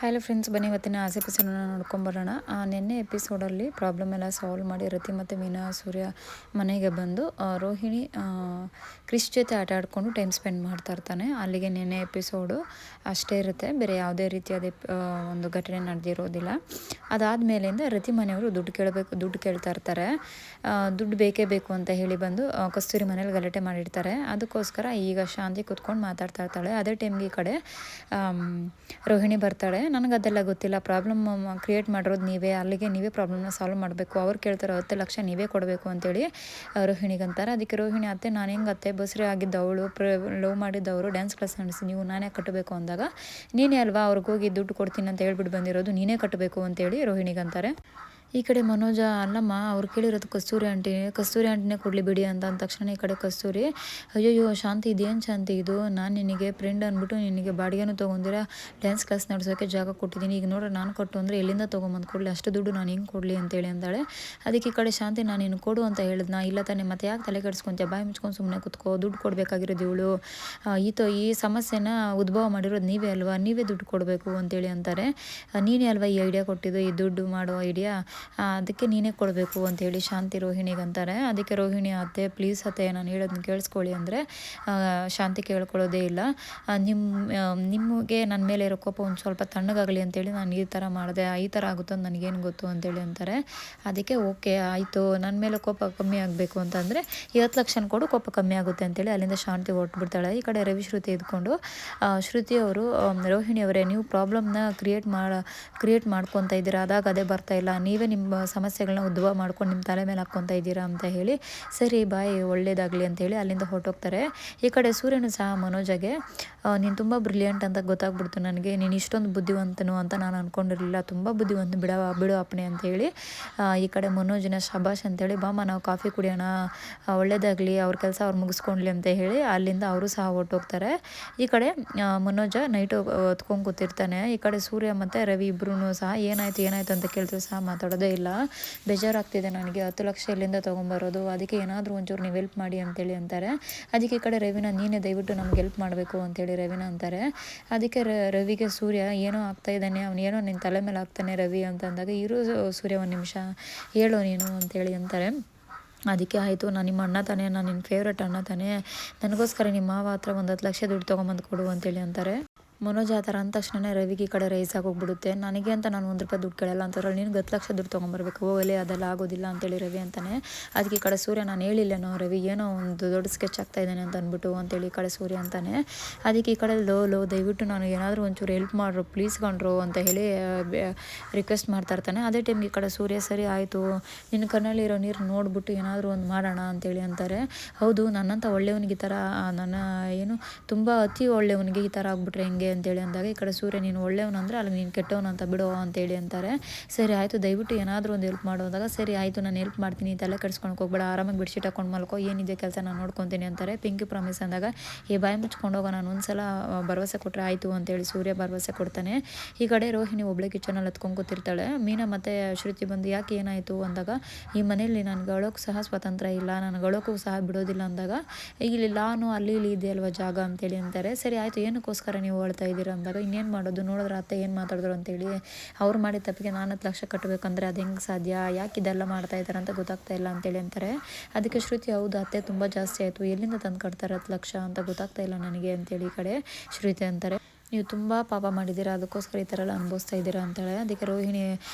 Hello friends, ಬನ್ನಿ ಇವತ್ತಿನ as ಎಪಿಸೋಡನ್ನು ನೋಡ್ಕೊಂಬರೋಣ. ನಿನ್ನೆ ಎಪಿಸೋಡಲ್ಲಿ ಪ್ರಾಬ್ಲಮ್ ಎಲ್ಲ ಸಾಲ್ವ್ ಮಾಡಿ ರತಿ ಮತ್ತು ಮೀನಾ ಸೂರ್ಯ ಮನೆಗೆ ಬಂದು ರೋಹಿಣಿ ಕ್ರಿಶ್ ಜೊತೆ ಆಟ ಆಡಿಕೊಂಡು ಟೈಮ್ ಸ್ಪೆಂಡ್ ಮಾಡ್ತಾ ಇರ್ತಾನೆ. ಅಲ್ಲಿಗೆ ನಿನ್ನೆ ಎಪಿಸೋಡು ಅಷ್ಟೇ ಇರುತ್ತೆ, ಬೇರೆ ಯಾವುದೇ ರೀತಿಯಾದ ಒಂದು ಘಟನೆ ನಡೆದಿರೋದಿಲ್ಲ. ಅದಾದಮೇಲಿಂದ ರತಿ ಮನೆಯವರು ದುಡ್ಡು ಕೇಳ್ತಾ ಇರ್ತಾರೆ. ದುಡ್ಡು ಬೇಕೇ ಬೇಕು ಅಂತ ಹೇಳಿ ಬಂದು ಕಸ್ತೂರಿ ಮನೇಲಿ ಗಲಾಟೆ ಮಾಡಿರ್ತಾರೆ. ಅದಕ್ಕೋಸ್ಕರ ಈಗ ಶಾಂತಿ ಕೂತ್ಕೊಂಡು ಮಾತಾಡ್ತಾ ಇರ್ತಾಳೆ. ಅದೇ ಟೈಮ್ಗೆ ಈ ಕಡೆ ರೋಹಿಣಿ ಬರ್ತಾಳೆ. ನನಗೆ ಅದೆಲ್ಲ ಗೊತ್ತಿಲ್ಲ, ಪ್ರಾಬ್ಲಮ್ ಕ್ರಿಯೇಟ್ ಮಾಡಿರೋದು ನೀವೇ, ಅಲ್ಲಿಗೆ ನೀವೇ ಪ್ರಾಬ್ಲಮ್ನ ಸಾಲ್ವ್ ಮಾಡಬೇಕು, ಅವ್ರು ಕೇಳ್ತಾರೆ 10 ಲಕ್ಷ ನೀವೇ ಕೊಡಬೇಕು ಅಂತೇಳಿ ರೋಹಿಣಿಗಂತಾರೆ. ಅದಕ್ಕೆ ರೋಹಿಣಿ ಅತ್ತೆ ನಾನು ಹೆಂಗೆ ಅತ್ತೆ, ಬಸ್ರಿ ಆಗಿದ್ದವಳು, ಲವ್ ಮಾಡಿದ್ದವರು, ಡ್ಯಾನ್ಸ್ ಕ್ಲಾಸ್ ನಡೆಸಿ ನೀವು ನಾನೇ ಕಟ್ಟಬೇಕು ಅಂದಾಗ ನೀನೇ ಅಲ್ವಾ ಅವ್ರಿಗೆ ಹೋಗಿ ದುಡ್ಡು ಕೊಡ್ತೀನಿ ಅಂತ ಹೇಳ್ಬಿಟ್ಟು ಬಂದಿರೋದು, ನೀನೇ ಕಟ್ಟಬೇಕು ಅಂತೇಳಿ ರೋಹಿಣಿಗಂತಾರೆ. ಈ ಕಡೆ ಮನೋಜ ಅಲ್ಲಮ್ಮ ಅವ್ರು ಕೇಳಿರೋದು ಕಸ್ತೂರಿ ಆಂಟಿನೇ ಕೊಡಲಿ ಬಿಡಿ ಅಂತ ಅಂದ ತಕ್ಷಣ ಈ ಕಡೆ ಕಸ್ತೂರಿ ಅಯ್ಯೋ ಶಾಂತಿ ಇದೇನು ಶಾಂತಿ ಇದು, ನಾನು ನಿನಗೆ ಫ್ರೆಂಡ್ ಅಂದ್ಬಿಟ್ಟು ನಿನಗೆ ಬಾಡಿಗೆನೂ ತೊಗೊಂಡಿರ ಡ್ಯಾನ್ಸ್ ಕ್ಲಾಸ್ ನಡೆಸೋಕ್ಕೆ ಜಾಗ ಕೊಟ್ಟಿದ್ದೀನಿ, ಈಗ ನೋಡ್ರೆ ನಾನು ಕೊಟ್ಟು ಅಂದರೆ ಎಲ್ಲಿಂದ ತೊಗೊಂಬಂದು ಕೊಡಲಿ, ಅಷ್ಟು ದುಡ್ಡು ನಾನು ಹೆಂಗೆ ಕೊಡಲಿ ಅಂತೇಳಿ ಅಂದಾಳೆ. ಅದಕ್ಕೆ ಈ ಕಡೆ ಶಾಂತಿ ನಾನು ನಿನ್ನ ಕೊಡು ಅಂತ ಹೇಳಿದ್ನ, ಇಲ್ಲ ತಾನೆ ಮತ್ತೆ ಯಾಕೆ ತಲೆ ಕೆಡಿಸ್ಕೊಂತೀಯ, ಬಾಯಿ ಮುಚ್ಕೊಂಡು ಸುಮ್ಮನೆ ಕೂತ್ಕೋ, ದುಡ್ಡು ಕೊಡಬೇಕಾಗಿರೋದು ಇವಳು, ಈ ಸಮಸ್ಯೆನ ಉದ್ಭವ ಮಾಡಿರೋದು ನೀವೇ ಅಲ್ವಾ, ನೀವೇ ದುಡ್ಡು ಕೊಡಬೇಕು ಅಂತೇಳಿ ಅಂತಾರೆ. ನೀನೇ ಅಲ್ವಾ ಈ ಐಡಿಯಾ ಕೊಟ್ಟಿದ್ದು, ಈ ದುಡ್ಡು ಮಾಡೋ ಐಡಿಯಾ, ಅದಕ್ಕೆ ನೀನೇ ಕೊಡಬೇಕು ಅಂತೇಳಿ ಶಾಂತಿ ರೋಹಿಣಿಗಂತಾರೆ. ಅದಕ್ಕೆ ರೋಹಿಣಿ ಅತ್ತೆ ಪ್ಲೀಸ್ ಅತ್ತೆ ನಾನು ಹೇಳೋದನ್ನ ಕೇಳಿಸ್ಕೊಳ್ಳಿ ಅಂದರೆ ಶಾಂತಿ ಕೇಳ್ಕೊಳ್ಳೋದೇ ಇಲ್ಲ. ನಿಮಗೆ ನನ್ನ ಮೇಲೆ ಇರೋ ಕೋಪ ಒಂದು ಸ್ವಲ್ಪ ತಣ್ಣಗಾಗಲಿ ಅಂತೇಳಿ ನಾನು ಈ ಥರ ಮಾಡಿದೆ, ಈ ಥರ ಆಗುತ್ತೋ ನನಗೇನು ಗೊತ್ತು ಅಂತೇಳಿ ಅಂತಾರೆ. ಅದಕ್ಕೆ ಓಕೆ ಆಯಿತು, ನನ್ನ ಮೇಲೆ ಕೋಪ ಕಮ್ಮಿ ಆಗಬೇಕು ಅಂತಂದರೆ 20 ಲಕ್ಷ ಕೊಡು, ಕೋಪ ಕಮ್ಮಿ ಆಗುತ್ತೆ ಅಂತೇಳಿ ಅಲ್ಲಿಂದ ಶಾಂತಿ ಹೊರಟ್ಬಿಡ್ತಾಳೆ. ಈ ಕಡೆ ರವಿ ಶ್ರುತಿ ಇದ್ಕೊಂಡು ಶ್ರುತಿ ಅವರು ರೋಹಿಣಿಯವರೇ ನೀವು ಪ್ರಾಬ್ಲಮ್ನ ಕ್ರಿಯೇಟ್ ಮಾಡ್ಕೊತಾ ಇದ್ದೀರಾ, ಅದಾಗ ಅದೇ ಬರ್ತಾ ಇಲ್ಲ, ನೀವೇ ನಿಮ್ಮ ಸಮಸ್ಯೆಗಳನ್ನ ಉದ್ಭವ ಮಾಡ್ಕೊಂಡು ನಿಮ್ಮ ತಲೆ ಮೇಲೆ ಹಾಕ್ಕೊತಾ ಇದ್ದೀರಾ ಅಂತ ಹೇಳಿ ಸರಿ ಬಾಯ್ ಒಳ್ಳೇದಾಗಲಿ ಅಂತೇಳಿ ಅಲ್ಲಿಂದ ಹೊರಟೋಗ್ತಾರೆ. ಈ ಕಡೆ ಸೂರ್ಯನು ಸಹ ಮನೋಜಗೆ ನೀನು ತುಂಬ ಬ್ರಿಲಿಯಂಟ್ ಅಂತ ಗೊತ್ತಾಗ್ಬಿಡ್ತು ನನಗೆ, ನೀನು ಇಷ್ಟೊಂದು ಬುದ್ಧಿವಂತನು ಅಂತ ನಾನು ಅಂದ್ಕೊಂಡಿರಲಿಲ್ಲ, ತುಂಬ ಬುದ್ಧಿವಂತ ಬಿಡು ಅಪ್ಪಣೆ ಅಂತೇಳಿ ಈ ಕಡೆ ಮನೋಜನ ಶಬಾಷ್ ಅಂತೇಳಿ ಬಾಮ ನಾವು ಕಾಫಿ ಕುಡಿಯೋಣ, ಒಳ್ಳೇದಾಗಲಿ, ಅವ್ರ ಕೆಲಸ ಅವ್ರು ಮುಗಿಸ್ಕೊಂಡ್ಲಿ ಅಂತ ಹೇಳಿ ಅಲ್ಲಿಂದ ಅವರು ಸಹ ಹೊರಟೋಗ್ತಾರೆ. ಈ ಕಡೆ ಮನೋಜ ನೈಟು ಹೊತ್ಕೊಂಡು ಕೂತಿರ್ತಾನೆ. ಈ ಕಡೆ ಸೂರ್ಯ ಮತ್ತು ರವಿ ಇಬ್ಬರೂ ಸಹ ಏನಾಯಿತು ಅಂತ ಕೇಳ್ತೀವಿ ಸಹ ಮಾತಾಡೋದೇ ಇಲ್ಲ. ಬೇಜಾರಾಗ್ತಿದೆ ನನಗೆ, 10 ಲಕ್ಷ ಎಲ್ಲಿಂದ ತೊಗೊಂಬರೋದು, ಅದಕ್ಕೆ ಏನಾದರೂ ಒಂಚೂರು ನೀವು ಹೆಲ್ಪ್ ಮಾಡಿ ಅಂತೇಳಿ ಅಂತಾರೆ. ಅದಕ್ಕೆ ಈ ಕಡೆ ರವಿನ ನೀನೇ ದಯವಿಟ್ಟು ನಮ್ಗೆ ಹೆಲ್ಪ್ ಮಾಡಬೇಕು ಅಂತೇಳಿ ರವಿನ ಅಂತಾರೆ. ಅದಕ್ಕೆ ರವಿಗೆ ಸೂರ್ಯ ಏನೋ ಆಗ್ತಾ ಇದ್ದಾನೆ, ಅವನು ಏನೋ ನಿನ್ನ ತಲೆ ಮೇಲೆ ಆಗ್ತಾನೆ ರವಿ ಅಂತ ಅಂದಾಗ ಇರು ಸೂರ್ಯ ಒಂದು ನಿಮಿಷ ಹೇಳೋ ನೀನು ಅಂತೇಳಿ ಅಂತಾರೆ. ಅದಕ್ಕೆ ಆಯಿತು, ನಾನು ನಿಮ್ಮ ಅಣ್ಣ ತಾನೇ, ನಾನು ನಿನ್ನ ಫೇವ್ರೆಟ್ ಅಣ್ಣ ತಾನೇ, ನನಗೋಸ್ಕರ ನಿಮ್ಮ ಮಾವ ಹತ್ರ ಒಂದು 10 ಲಕ್ಷ ದುಡ್ಡು ತೊಗೊಂಬಂದು ಕೊಡು ಅಂತೇಳಿ ಅಂತಾರೆ. ಮನೋಜ್ ಆ ಥರ ಅಂದ ತಕ್ಷಣ ರವಿಗೆ ಈ ಕಡೆ ರೈಸ್ ಆಗೋಗ್ಬಿಡುತ್ತೆ. ನನಗೆ ಅಂತ ನಾನು 1 ರೂಪಾಯಿ ದುಡ್ಡು ಕೇಳಲ್ಲ ಅಂತಂದ್ರೆ ನೀನು 10 ಲಕ್ಷ ದುಡ್ಡು ತೊಗೊಂಬರ್ಬೇಕು, ಹೋಗಲೇ ಅದೆಲ್ಲ ಆಗೋದಿಲ್ಲ ಅಂತೇಳಿ ರವಿ ಅಂತಾನೆ. ಅದಕ್ಕೆ ಈ ಕಡೆ ಸೂರ್ಯ ನಾನು ಹೇಳಿಲ್ಲೇನೋ ರವಿ ಏನೋ ಒಂದು ದೊಡ್ಡ ಸ್ಕೆಚ್ ಆಗ್ತಾ ಇದ್ದಾನೆ ಅಂತ ಅಂದ್ಬಿಟ್ಟು ಅಂತೇಳಿ ಈ ಕಡೆ ಸೂರ್ಯ ಅಂತಾನೆ. ಅದಕ್ಕೆ ಈ ಕಡೆ ಲೋ ದಯವಿಟ್ಟು ನನಗೆ ಏನಾದರೂ ಒಂಚೂರು ಹೆಲ್ಪ್ ಮಾಡ್ರು ಪ್ಲೀಸ್ ಕಣ್ರು ಅಂತ ಹೇಳಿ ರಿಕ್ವೆಸ್ಟ್ ಮಾಡ್ತಾ ಇರ್ತಾನೆ. ಅದೇ ಟೈಮ್ಗೆ ಈ ಕಡೆ ಸೂರ್ಯ ಸರಿ ಆಯಿತು, ನಿನ್ನ ಕಣ್ಣಲ್ಲಿರೋ ನೀರು ನೋಡ್ಬಿಟ್ಟು ಏನಾದರೂ ಒಂದು ಮಾಡೋಣ ಅಂತೇಳಿ ಅಂತಾರೆ. ಹೌದು ನನ್ನಂಥ ಒಳ್ಳೆಯವನಿಗೆ ಈ ಥರ ತುಂಬ ಅತಿ ಒಳ್ಳೆಯವನಿಗೆ ಈ ಥರ ಆಗ್ಬಿಟ್ರೆ ಹೆಂಗೆ ಅಂತೇಳಿ ಅಂದಾಗ ಈ ಕಡೆ ಸೂರ್ಯ ನೀನು ಒಳ್ಳೆಯವನು ಅಂದರೆ ಅಲ್ಲಿ ನೀನು ಕೆಟ್ಟವನು ಅಂತ ಬಿಡೋ ಅಂತೇಳಿ ಅಂತಾರೆ. ಸರಿ ಆಯಿತು ದಯವಿಟ್ಟು ಏನಾದರೂ ಒಂದು ಹೆಲ್ಪ್ ಮಾಡೋ ಅಂದಾಗ ಸರಿ ಆಯಿತು ನಾನು ಹೆಲ್ಪ್ ಮಾಡ್ತೀನಿ, ತಲೆ ಕೆಡಿಸ್ಕೊಂಡು ಹೋಗ್ಬೇಡ, ಆರಾಮಾಗಿ ಬೆಡ್ಶೀಟ್ ಹಾಕೊಂಡು ಮಲ್ಕೋ, ಏನಿದೆ ಕೆಲಸ ನಾನು ನೋಡ್ಕೊತೀನಿ ಅಂತಾರೆ. ಪಿಂಕಿ ಪ್ರಾಮಿಸ್ ಅಂದಾಗ ಬಾಯಿ ಮುಚ್ಕೊಂಡು ಹೋಗೋ, ನಾನು ಒಂದ್ಸಲ ಭರವಸೆ ಕೊಟ್ಟರೆ ಆಯಿತು ಅಂತೇಳಿ ಸೂರ್ಯ ಭರವಸೆ ಕೊಡ್ತಾನೆ. ಈ ಕಡೆ ರೋಹಿಣಿ ಒಬ್ಳೆ ಕಿಚನಲ್ಲಿ ಹತ್ಕೊಂಡು ಕೂತಿರ್ತಾಳೆ. ಮೀನಾ ಮತ್ತು ಶ್ರುತಿ ಬಂದು ಯಾಕೆ ಏನಾಯಿತು ಅಂದಾಗ ಈ ಮನೆಯಲ್ಲಿ ನನಗೆ ಅಳೋಕ್ಕೂ ಸಹ ಸ್ವತಂತ್ರ ಇಲ್ಲ, ನನಗೆ ಅಳೋಕ್ಕೂ ಸಹ ಬಿಡೋದಿಲ್ಲ ಅಂದಾಗ ಇಲ್ಲಿ ಲಾನು ಅಲ್ಲಿ ಇದೆ ಅಲ್ವಾ ಜಾಗ ಅಂತೇಳಿ ಅಂತಾರೆ. ಸರಿ ಆಯಿತು ಏನಕ್ಕೋಸ್ಕರ ನೀವು ಅಳ್ತಾ ಇದ್ದೀರಾ ಅಂದಾಗ ಇನ್ನೇನು ಮಾಡೋದು, ನೋಡಿದ್ರೆ ಅತ್ತೆ ಏನು ಮಾತಾಡಿದ್ರು ಅಂತೇಳಿ, ಅವ್ರು ಮಾಡಿದ ತಪ್ಪಿಗೆ ನಾನು 10 ಲಕ್ಷ ಕಟ್ಟಬೇಕಂದ್ರೆ ಅದು ಹೆಂಗೆ ಸಾಧ್ಯ, ಯಾಕೆ ಇದೆಲ್ಲ ಮಾಡ್ತಾ ಇದ್ದಾರೆ ಅಂತ ಗೊತ್ತಾಗ್ತಾ ಇಲ್ಲ ಅಂತೇಳಿ ಅಂತಾರೆ. ಅದಕ್ಕೆ ಶ್ರುತಿ ಹೌದು ಅತ್ತೆ ತುಂಬ ಜಾಸ್ತಿ ಆಯಿತು, ಎಲ್ಲಿಂದ ತಂದು ಕಟ್ತಾರೆ 10 ಲಕ್ಷ ಅಂತ ಗೊತ್ತಾಗ್ತಾ ಇಲ್ಲ ನನಗೆ ಅಂತೇಳಿ ಈ ಕಡೆ ಶ್ರುತಿ ಅಂತಾರೆ. ನೀವು ತುಂಬ ಪಾಪ ಮಾಡಿದ್ದೀರಾ, ಅದಕ್ಕೋಸ್ಕರ ಈ ಥರ ಎಲ್ಲ ಅನುಭವಿಸ್ತಾ ಇದ್ದೀರಾ ಅಂತಾಳೆ. ಅದಕ್ಕೆ ರೋಹಿಣಿ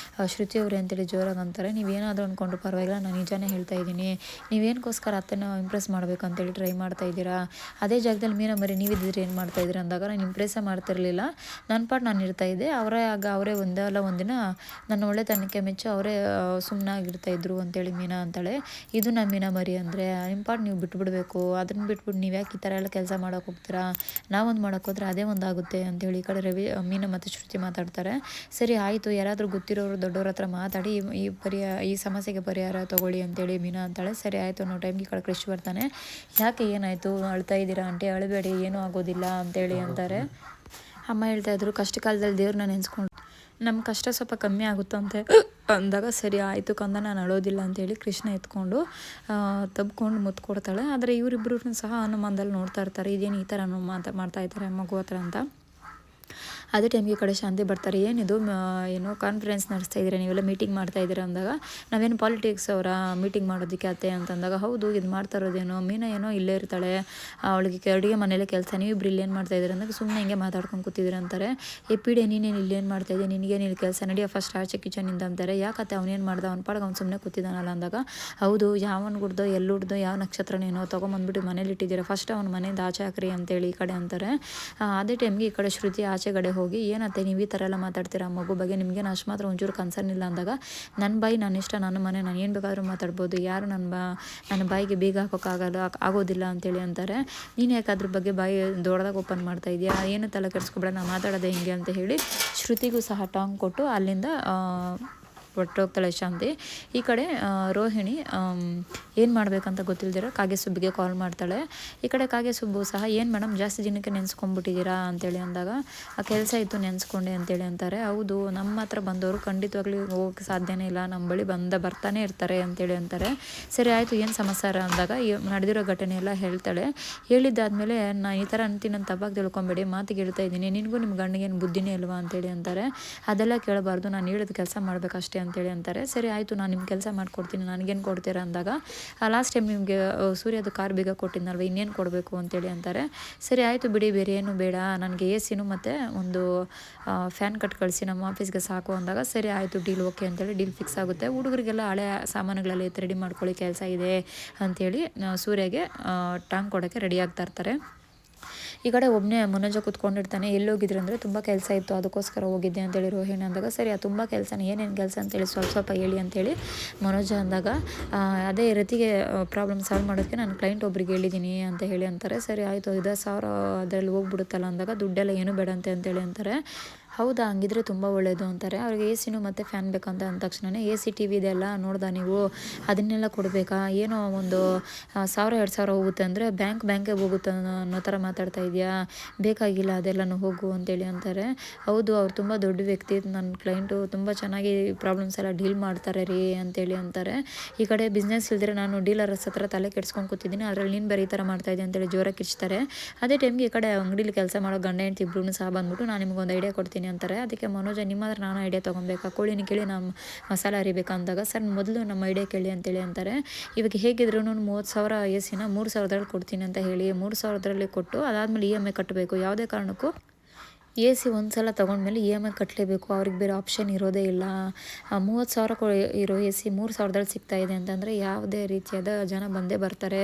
ಶ್ರುತಿ ಅವರೇ ಅಂತೇಳಿ ಜೋರಾಗಿ ಅಂತಾರೆ. ನೀವೇನಾದರೂ ಅಂದ್ಕೊಂಡ್ರು ಪರವಾಗಿಲ್ಲ, ನಾನು ನಿಜಾನೇ ಹೇಳ್ತಾ ಇದ್ದೀನಿ, ನೀವೇನಕ್ಕೋಸ್ಕರ ಅತ್ತೆನ ಇಂಪ್ರೆಸ್ ಮಾಡಬೇಕು ಅಂತೇಳಿ ಟ್ರೈ ಮಾಡ್ತಾ ಇದ್ದೀರಾ, ಅದೇ ಜಾಗದಲ್ಲಿ ಮೀನಾ ಮರಿ ನೀವಿದ್ದರೆ ಏನು ಮಾಡ್ತಾ ಇದ್ದೀರಾ ಅಂದಾಗ ನಾನು ಇಂಪ್ರೆಸ್ಸೇ ಮಾಡ್ತಿರಲಿಲ್ಲ, ನನ್ನ ಪಾಟ್ ನಾನು ಇರ್ತಾಯಿದ್ದೆ, ಅವರೇ ಒಂದಿನ ನನ್ನ ಒಳ್ಳೆತನಕ್ಕೆ ಮೆಚ್ಚು ಅವರೇ ಸುಮ್ಮನಾಗಿರ್ತಾಯಿದ್ರು ಅಂತೇಳಿ ಮೀನಾ ಅಂತಾಳೆ. ಇದು ನಮ್ಮ ಮೀನಾ ಮರಿ ಅಂದರೆ ನಿಮ್ಮ ಪಾಟ್ ನೀವು ಬಿಟ್ಬಿಡ್ಬೇಕು, ಅದನ್ನು ಬಿಟ್ಬಿಟ್ಟು ನೀವು ಯಾಕೆ ಈ ಥರ ಎಲ್ಲ ಕೆಲಸ ಮಾಡೋಕೆ ಹೋಗ್ತೀರಾ, ನಾವೊಂದು ಮಾಡೋಕೆ ಹೋದ್ರೆ ಅದೇ ಒಂದು ಆಗುತ್ತೆ ಅಂತೇಳಿ ಈ ಕಡೆ ಮೀನಾ ಮತ್ತು ಶ್ರುತಿ ಮಾತಾಡ್ತಾರೆ. ಸರಿ ಆಯಿತು ಯಾರಾದರೂ ಗೊತ್ತಿರೋರು ದೊಡ್ಡವ್ರ ಹತ್ರ ಮಾತಾಡಿ ಈ ಸಮಸ್ಯೆಗೆ ಪರಿಹಾರ ತೊಗೊಳ್ಳಿ ಅಂತೇಳಿ ಮೀನಾ ಅಂತಾಳೆ. ಸರಿ ಆಯಿತು ಅನ್ನೋ ಟೈಮ್ಗೆ ಈ ಕಡೆ ಕ್ರಿಶ್ ಬರ್ತಾನೆ. ಯಾಕೆ ಏನಾಯಿತು ಅಳ್ತಾ ಇದ್ದೀರಾ ಆಂಟಿ, ಅಳಬೇಡಿ ಏನೂ ಆಗೋದಿಲ್ಲ ಅಂತೇಳಿ ಅಂತಾರೆ. ಅಮ್ಮ ಹೇಳ್ತಾಯಿದ್ರು ಕಷ್ಟ ಕಾಲದಲ್ಲಿ ದೇವ್ರನ್ನ ನೆನೆಸ್ಕೊಂಡು ನಮ್ಮ ಕಷ್ಟ ಸ್ವಲ್ಪ ಕಮ್ಮಿ ಆಗುತ್ತಂತೆ ಅಂದಾಗ ಸರಿ ಆಯಿತು ಕಂದ ನಾನು ಅಳೋದಿಲ್ಲ ಅಂತೇಳಿ ಕೃಷ್ಣ ಎತ್ಕೊಂಡು ತಬ್ಕೊಂಡು ಮುತ್ತು ಕೊಡ್ತಾಳೆ. ಆದರೆ ಇವರಿಬ್ಬರೂ ಸಹ ಅನುಮಾನದಲ್ಲಿ ನೋಡ್ತಾ ಇರ್ತಾರೆ, ಇದೇನು ಈ ಥರ ಮಾಡ್ತಾ ಇದ್ದಾರೆ ಮಗು ಹತ್ರ ಅಂತ. ಅದೇ ಟೈಮ್ಗೆ ಈ ಕಡೆ ಶಾಂತಿ ಬರ್ತಾರೆ. ಏನಿದು ಏನೋ ಕಾನ್ಫರೆನ್ಸ್ ನಡೆಸ್ತಾ ಇದ್ದೀರಾ, ನೀವೆಲ್ಲ ಮೀಟಿಂಗ್ ಮಾಡ್ತಾ ಇದ್ದೀರಾ ಅಂದಾಗ, ನಾವೇನು ಪಾಲಿಟಿಕ್ಸ್ ಅವರ ಮೀಟಿಂಗ್ ಮಾಡೋದಕ್ಕೆ ಅತ್ತೆ ಅಂತಂದಾಗ, ಹೌದು ಇದು ಮಾಡ್ತಾ ಇರೋದೇನೋ, ಮೀನಾ ಏನೋ ಇಲ್ಲೇ ಇರ್ತಾಳೆ, ಅವಳಿಗೆ ಅಡುಗೆ ಮನೇಲೆ ಕೆಲಸ, ನೀವು ಇಬ್ಬರು ಇಲ್ಲೇನು ಮಾಡ್ತಾ ಇದ್ದೀರಾ ಅಂದಾಗ ಸುಮ್ಮನೆ ಹಿಂಗೆ ಮಾತಾಡ್ಕೊಂಡು ಕೂತಿದ್ದೀರ ಅಂತಾರೆ. ಪಿಡೆ ನೀನೇನು ಇಲ್ಲೇನು ಮಾಡ್ತಾ ಇದ್ದೆ, ನಿನಗೇನು ಇಲ್ಲಿ ಕೆಲಸ, ನಡಿಯೋ ಫಸ್ಟ್ ಆಚೆ ಕಿಚನಿಂದ ಅಂತಾರೆ. ಯಾಕತ್ತೆ ಅವನೇನು ಮಾಡ್ದ, ಅವ್ನ ಪಾಡ್ಗೆ ಅವ್ನು ಸುಮ್ಮನೆ ಕೂತಿದ್ದಾನಲ್ಲ ಅಂದಾಗ, ಹೌದು ಯಾವನ್ ಗುಡ್ದೋ ಎಲ್ಲುಡ್ದೋ ಯಾವ ನಕ್ಷತ್ರನೇನೋ ತೊಗೊಂಬಂದ್ಬಿಟ್ಟು ಮನೇಲಿ ಇಟ್ಟಿದ್ದೀರಾ, ಫಸ್ಟ್ ಅವ್ನ ಮನೆಯಿಂದ ಆಚೆ ಹಾಕ್ರಿ ಅಂತೇಳಿ ಈ ಕಡೆ ಅಂತಾರೆ. ಅದೇ ಟೈಮ್ಗೆ ಈ ಕಡೆ ಶ್ರುತಿ ಆಚೆಗಡೆ ಹೋಗಿ, ಏನತ್ತೆ ನೀವು ಈ ಥರ ಎಲ್ಲ ಮಾತಾಡ್ತೀರಾ ಮಗು ಬಗ್ಗೆ, ನಿಮಗೇನು ಅಷ್ಟು ಮಾತ್ರ ಒಂಚೂರು ಕನ್ಸರ್ನ್ ಇಲ್ಲ ಅಂದಾಗ, ನನ್ನ ಬಾಯಿ ನನ್ನ ಇಷ್ಟ, ನನ್ನ ಮನೆ, ನಾನು ಏನು ಬೇಕಾದರೂ ಮಾತಾಡ್ಬೋದು, ಯಾರು ನನ್ನ ಬಾಯಿಗೆ ಬೀಗ ಆಗೋದಿಲ್ಲ ಅಂತೇಳಿ ಅಂತಾರೆ. ನೀನು ಯಾಕೆ ಅದ್ರ ಬಗ್ಗೆ ಬಾಯಿ ದೊಡ್ಡದಾಗಿ ಓಪನ್ ಮಾಡ್ತಾ ಇದೆಯಾ, ಏನು ತಲೆ ಕೆಡಿಸ್ಕೊಬೇಡ, ನಾನು ಮಾತಾಡೋದೆ ಹಿಂಗೆ ಅಂತ ಹೇಳಿ ಶ್ರುತಿಗೂ ಸಹ ಟಾಂಗ್ ಕೊಟ್ಟು ಅಲ್ಲಿಂದ ಹೊರಟೋಗ್ತಾಳೆ ಶಾಂತಿ. ಈ ಕಡೆ ರೋಹಿಣಿ ಏನು ಮಾಡಬೇಕಂತ ಗೊತ್ತಿಲ್ದಿರ ಕಾಗೆ ಸುಬ್ಬಿಗೆ ಕಾಲ್ ಮಾಡ್ತಾಳೆ. ಈ ಕಡೆ ಕಾಗೆ ಸುಬ್ಬು ಸಹ, ಏನು ಮೇಡಮ್ ಜಾಸ್ತಿ ದಿನಕ್ಕೆ ನೆನೆಸ್ಕೊಂಡ್ಬಿಟ್ಟಿದ್ದೀರಾ ಅಂತೇಳಿ ಅಂದಾಗ, ಆ ಕೆಲಸ ಇತ್ತು ನೆನೆಸ್ಕೊಂಡೆ ಅಂತೇಳಿ ಅಂತಾರೆ. ಹೌದು ನಮ್ಮ ಹತ್ರ ಬಂದವರು ಖಂಡಿತವಾಗ್ಲಿ ಹೋಗೋಕ್ಕೆ ಸಾಧ್ಯನೇ ಇಲ್ಲ, ನಮ್ಮ ಬಳಿ ಬರ್ತಾನೆ ಇರ್ತಾರೆ ಅಂತೇಳಿ ಅಂತಾರೆ. ಸರಿ ಆಯಿತು ಏನು ಸಮಾಚಾರ ಅಂದಾಗ ನಡೆದಿರೋ ಘಟನೆ ಎಲ್ಲ ಹೇಳ್ತಾಳೆ. ಹೇಳಿದ್ದಾದಮೇಲೆ ನಾನು ಈ ಥರ ಅಂತೀನಿ ಅಂತ ತಪ್ಪಾಗಿ ತಿಳ್ಕೊಬೇಡಿ, ಮಾತಿಗೆ ಹೇಳ್ತಾ ಇದ್ದೀನಿ, ನಿನಗೂ ನಿಮ್ಮ ಗಂಡಿಗೇನು ಬುದ್ಧಿನೇ ಇಲ್ವಾ ಅಂತೇಳಿ ಅಂತಾರೆ. ಅದೆಲ್ಲ ಕೇಳಬಾರ್ದು, ನಾನು ಹೇಳಿದ ಕೆಲಸ ಮಾಡಬೇಕಷ್ಟೇ ಅಂತೇಳಿ ಅಂತಾರೆ. ಸರಿ ಆಯಿತು ನಾನು ನಿಮ್ಮ ಕೆಲಸ ಮಾಡಿಕೊಡ್ತೀನಿ, ನನಗೇನು ಕೊಡ್ತೀರಾ ಅಂದಾಗ, ಲಾಸ್ಟ್ ಟೈಮ್ ನಿಮಗೆ ಸೂರ್ಯದು ಕಾರ್ ಬೀಗ ಕೊಟ್ಟಿದ್ನಲ್ವ, ಇನ್ನೇನು ಕೊಡಬೇಕು ಅಂತೇಳಿ ಅಂತಾರೆ. ಸರಿ ಆಯಿತು ಬಿಡಿ, ಬೇರೆ ಏನು ಬೇಡ, ನನಗೆ AC ಮತ್ತು ಒಂದು ಫ್ಯಾನ್ ಕಟ್ ಕಳಿಸಿ ನಮ್ಮ ಆಫೀಸ್ಗೆ ಸಾಕು ಅಂದಾಗ, ಸರಿ ಆಯಿತು ಡೀಲ್ ಓಕೆ ಅಂತೇಳಿ ಡೀಲ್ ಫಿಕ್ಸ್ ಆಗುತ್ತೆ. ಹುಡುಗರಿಗೆಲ್ಲ ಹಳೆ ಸಾಮಾನುಗಳೆಲ್ಲ ರೆಡಿ ಮಾಡ್ಕೊಳ್ಳಿ, ಕೆಲಸ ಇದೆ ಅಂಥೇಳಿ ಸೂರ್ಯಗೆ ಟಾಂಗ್ ಕೊಡೋಕ್ಕೆ ರೆಡಿ ಆಗ್ತಾ ಇರ್ತಾರೆ. ಈ ಕಡೆ ಒಬ್ಬನೇ ಮನೋಜ ಕೂತ್ಕೊಂಡಿರ್ತಾನೆ. ಎಲ್ಲೋಗಿದ್ರು ಅಂದರೆ ತುಂಬ ಕೆಲಸ ಇತ್ತು ಅದಕ್ಕೋಸ್ಕರ ಹೋಗಿದ್ದೆ ಅಂತೇಳಿ ರೋಹಿಣಿ ಅಂದಾಗ, ಸರಿ ಅದು ತುಂಬ ಕೆಲಸನ, ಏನೇನು ಕೆಲಸ ಅಂತೇಳಿ ಸ್ವಲ್ಪ ಹೇಳಿ ಅಂತೇಳಿ ಮನೋಜ ಅಂದಾಗ, ಅದೇ ರತಿಗೆ ಪ್ರಾಬ್ಲಮ್ ಸಾಲ್ವ್ ಮಾಡೋದಕ್ಕೆ ನಾನು ಕ್ಲೈಂಟ್ ಒಬ್ರಿಗೆ ಹೇಳಿದ್ದೀನಿ ಅಂತ ಹೇಳಿ ಅಂತಾರೆ. ಸರಿ ಆಯಿತು 5,000 ಅದರಲ್ಲಿ ಹೋಗ್ಬಿಡುತ್ತಲ್ಲ ಅಂದಾಗ, ದುಡ್ಡೆಲ್ಲ ಏನೂ ಬೇಡಂತೆ ಅಂತೇಳಿ ಅಂತಾರೆ. ಹೌದಾ ಹಂಗಿದ್ರೆ ತುಂಬ ಒಳ್ಳೆಯದು ಅಂತಾರೆ. ಅವ್ರಿಗೆ AC ಮತ್ತು ಫ್ಯಾನ್ ಬೇಕಂತ ಅಂದ ತಕ್ಷಣ, AC TV ಇದೆಲ್ಲ ನೋಡ್ದೆ ನೀವು, ಅದನ್ನೆಲ್ಲ ಕೊಡಬೇಕಾ, ಏನೋ ಒಂದು 1,000-2,000 ಹೋಗುತ್ತೆ ಅಂದರೆ ಬ್ಯಾಂಕ್ಗೆ ಹೋಗುತ್ತೆ ಅನ್ನೋ ಥರ ಮಾತಾಡ್ತಾ ಇದೆಯಾ, ಬೇಕಾಗಿಲ್ಲ ಅದೆಲ್ಲನೂ ಹೋಗು ಅಂತೇಳಿ ಅಂತಾರೆ. ಹೌದು ಅವ್ರು ತುಂಬ ದೊಡ್ಡ ವ್ಯಕ್ತಿ, ನನ್ನ ಕ್ಲೈಂಟು ತುಂಬ ಚೆನ್ನಾಗಿ ಪ್ರಾಬ್ಲಮ್ಸ್ ಎಲ್ಲ ಡೀಲ್ ಮಾಡ್ತಾರೆ ರೀ ಅಂತೇಳಿ ಅಂತಾರೆ. ಈ ಕಡೆ ಬಿಸ್ನೆಸ್ ಇಲ್ದಿರೆ ನಾನು ಡೀಲರ್ಸ್ ಹತ್ರ ತಲೆ ಕೆಡ್ಸ್ಕೊಂಡು ಕೂತಿದ್ದೀನಿ, ಅದರಲ್ಲಿ ನೀನು ಬರೀ ಈ ಥರ ಮಾಡ್ತಾಯಿದ್ದೆ ಅಂತೇಳಿ ಜೋರಾಗಿ ಕಿರ್ಚ್ತಾರೆ. ಅದೇ ಟೈಮ್ಗೆ ಈ ಕಡೆ ಅಂಗಡಿಲಿ ಕೆಲಸ ಮಾಡೋ ಗಂಡ ಹೆಂಡ್ತಿ ಇಬ್ಬರೂ ಸಹ ಬಂದ್ಬಿಟ್ಟು, ನಾನು ನಿಮಗೊಂದು ಐಡಿಯಾ ಕೊಡ್ತೀನಿ ಅಂತಾರೆ. ಅದಕ್ಕೆ ಮನೋಜ, ನಿಮ್ಮ ಹತ್ರ ನಾನು ಐಡಿಯಾ ತೊಗೊಬೇಕಾ, ಕೋಳಿನ ಕೇಳಿ ನಮ್ಮ ಮಸಾಲೆ ಅರಿಬೇಕಾ ಅಂದಾಗ, ಸರ್ ಮೊದಲು ನಮ್ಮ ಐಡಿಯಾ ಕೇಳಿ ಅಂತೇಳಿ ಅಂತಾರೆ. ಇವಾಗ ಹೇಗಿದ್ರು 30,000 AC-ನ 3,000ರಲ್ಲಿ ಕೊಡ್ತೀನಿ ಅಂತ ಹೇಳಿ 3,000ರಲ್ಲಿ ಕೊಟ್ಟು ಅದಾದಮೇಲೆ EMI ಕಟ್ಟಬೇಕು. ಯಾವುದೇ ಕಾರಣಕ್ಕೂ AC ಒಂದು ಸಲ ತೊಗೊಂಡ್ಮೇಲೆ EMI ಕಟ್ಟಲೇಬೇಕು, ಅವ್ರಿಗೆ ಬೇರೆ ಆಪ್ಷನ್ ಇರೋದೇ ಇಲ್ಲ. 30,000 ಇರೋ AC 3,000ದಲ್ಲಿ ಸಿಗ್ತಾ ಇದೆ ಅಂತಂದರೆ ಯಾವುದೇ ರೀತಿಯಾದ ಜನ ಬಂದೇ ಬರ್ತಾರೆ,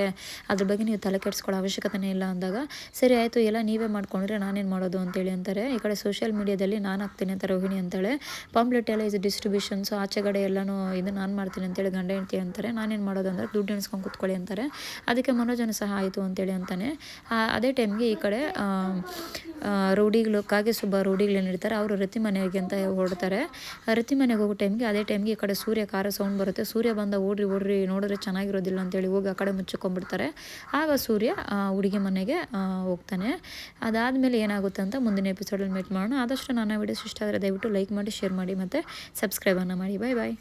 ಅದ್ರ ಬಗ್ಗೆ ನೀವು ತಲೆ ಕೆಡಿಸ್ಕೊಳ್ಳೋ ಅವಶ್ಯಕತೆನೇ ಇಲ್ಲ ಅಂದಾಗ, ಸರಿ ಆಯಿತು ಎಲ್ಲ ನೀವೇ ಮಾಡ್ಕೊಂಡ್ರೆ ನಾನೇನು ಮಾಡೋದು ಅಂತೇಳಿ ಅಂತಾರೆ. ಈ ಕಡೆ ಸೋಷಿಯಲ್ ಮೀಡಿಯಾದಲ್ಲಿ ನಾನು ಹಾಕ್ತೀನಿ ಅಂತ ರೋಹಿಣಿ ಅಂತಾಳೆ. ಪಾಂಪ್ಲೆಟ್ ಎಲ್ಲ ಇದು ಡಿಸ್ಟ್ರಿಬ್ಯೂಷನ್ಸು ಆಚೆಗಡೆ ಎಲ್ಲನೂ ಇದು ನಾನು ಮಾಡ್ತೀನಿ ಅಂತೇಳಿ ಗಂಡ ಹೆಂಡ್ತಿ ಅಂತಾರೆ. ನಾನೇನು ಮಾಡೋದು ಅಂದರೆ ದುಡ್ಡು ಎಣಿಸ್ಕೊಂಡು ಕೂತ್ಕೊಳ್ಳಿ ಅಂತಾರೆ. ಅದಕ್ಕೆ ಮನೋಜನು ಸಹ ಆಯಿತು ಅಂತೇಳಿ ಅಂತಾನೆ. ಅದೇ ಟೈಮ್ಗೆ ಈ ಕಡೆ ರೌಡಿಗಳು ಕಾಗೆ ಸುಬ್ಬ ರೌಡಿಗಳೇನಿರ್ತಾರೆ ಅವರು ರತಿ ಮನೆಗೆ ಅಂತ ಹೊರಡ್ತಾರೆ. ರತಿ ಮನೆಗೆ ಹೋಗೋ ಟೈಮ್ಗೆ ಅದೇ ಟೈಮ್ಗೆ ಈ ಕಡೆ ಸೂರ್ಯ ಕಾರ ಸೌಂಡ್ ಬರುತ್ತೆ. ಸೂರ್ಯ ಬಂದ ಓಡ್ರಿ ನೋಡಿದ್ರೆ ಚೆನ್ನಾಗಿರೋದಿಲ್ಲ ಅಂತೇಳಿ ಹೋಗಿ ಆ ಕಡೆ ಮುಚ್ಚಿಕೊಂಡ್ಬಿಡ್ತಾರೆ. ಆಗ ಸೂರ್ಯ ಹುಡುಗಿ ಮನೆಗೆ ಹೋಗ್ತಾನೆ. ಅದಾದಮೇಲೆ ಏನಾಗುತ್ತೆ ಅಂತ ಮುಂದಿನ ಎಪಿಸೋಡಲ್ಲಿ ಮೀಟ್ ಮಾಡೋಣ. ಆದಷ್ಟು ನನ್ನ ವಿಡಿಯೋಸ್ ಇಷ್ಟ ಆದರೆ ದಯವಿಟ್ಟು ಲೈಕ್ ಮಾಡಿ, ಶೇರ್ ಮಾಡಿ ಮತ್ತು ಸಬ್ಸ್ಕ್ರೈಬನ್ನು ಮಾಡಿ. ಬಾಯ್.